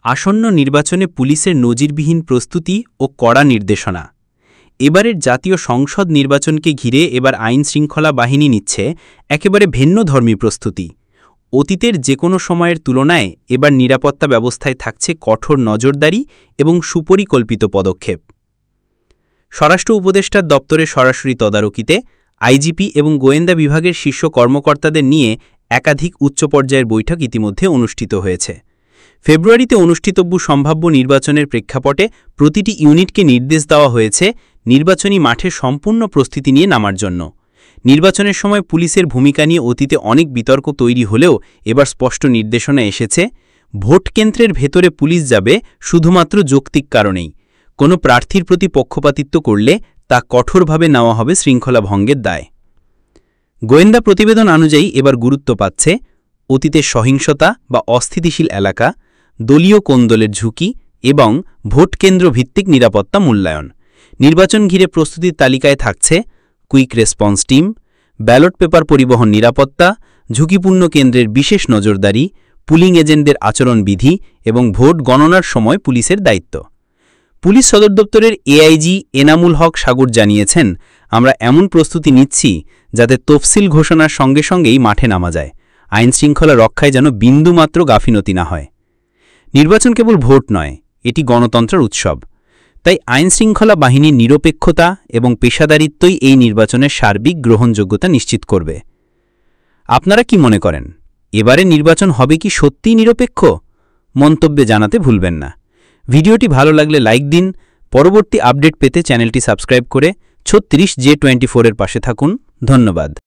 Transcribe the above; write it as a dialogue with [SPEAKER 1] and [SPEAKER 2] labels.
[SPEAKER 1] আসন্ন নির্বাচনে পুলিশের নজিরবিহীন প্রস্তুতি ও কড়া নির্দেশনা। এবারের জাতীয় সংসদ নির্বাচনকে ঘিরে এবার আইন শৃঙ্খলা বাহিনী নিচ্ছে একেবারে ভিন্নধর্মী প্রস্তুতি। অতীতের যে কোনো সময়ের তুলনায় এবার নিরাপত্তা ব্যবস্থায় থাকছে কঠোর নজরদারি এবং সুপরিকল্পিত পদক্ষেপ। স্বরাষ্ট্র উপদেষ্টার দপ্তরের সরাসরি তদারকিতে আইজিপি এবং গোয়েন্দা বিভাগের শীর্ষ কর্মকর্তাদের নিয়ে একাধিক উচ্চ পর্যায়ের বৈঠক ইতিমধ্যে অনুষ্ঠিত হয়েছে। ফেব্রুয়ারিতে অনুষ্ঠিতব্য সম্ভাব্য নির্বাচনের প্রেক্ষাপটে প্রতিটি ইউনিটকে নির্দেশ দেওয়া হয়েছে নির্বাচনী মাঠে সম্পূর্ণ প্রস্তুতি নিয়ে নামার জন্য। নির্বাচনের সময় পুলিশের ভূমিকা নিয়ে অতীতে অনেক বিতর্ক তৈরি হলেও এবার স্পষ্ট নির্দেশনা এসেছে, ভোট কেন্দ্রের ভেতরে পুলিশ যাবে শুধুমাত্র যৌক্তিক কারণেই। কোনো প্রার্থীর প্রতি পক্ষপাতিত্ব করলে তা কঠোরভাবে নেওয়া হবে শৃঙ্খলা ভঙ্গের দায়। গোয়েন্দা প্রতিবেদন অনুযায়ী এবার গুরুত্ব পাচ্ছে অতীতের সহিংসতা বা অস্থিতিশীল এলাকা, দলীয় কোন্দলের ঝুঁকি এবং ভোটকেন্দ্র ভিত্তিক নিরাপত্তা মূল্যায়ন। নির্বাচন ঘিরে প্রস্তুতির তালিকায় থাকছে quick response team, ballot paper পরিবহন নিরাপত্তা, ঝুঁকিপূর্ণ কেন্দ্রের বিশেষ নজরদারি, পুলিং এজেন্টদের আচরণবিধি এবং ভোট গণনার সময় পুলিশের দায়িত্ব। পুলিশ সদর দপ্তরের এআইজি এনামুল হক সাগর জানিয়েছেন, আমরা এমন প্রস্তুতি নিচ্ছি যাতে তফসিল ঘোষণার সঙ্গে সঙ্গেই মাঠে নামা যায়, আইনশৃঙ্খলা রক্ষায় যেন বিন্দুমাত্র গাফিলতি না হয়। নির্বাচন কেবল ভোট নয়, এটি গণতন্ত্রের উৎসব। তাই আইনশৃঙ্খলা বাহিনীর নিরপেক্ষতা এবং পেশাদারিত্বই এই নির্বাচনের সার্বিক গ্রহণযোগ্যতা নিশ্চিত করবে। আপনারা কি মনে করেন, এবারে নির্বাচন হবে কি সত্যিই নিরপেক্ষ? মন্তব্যে জানাতে ভুলবেন না। ভিডিওটি ভালো লাগলে লাইক দিন। পরবর্তী আপডেট পেতে চ্যানেলটি সাবস্ক্রাইব করে 36J24 এর পাশে থাকুন। ধন্যবাদ।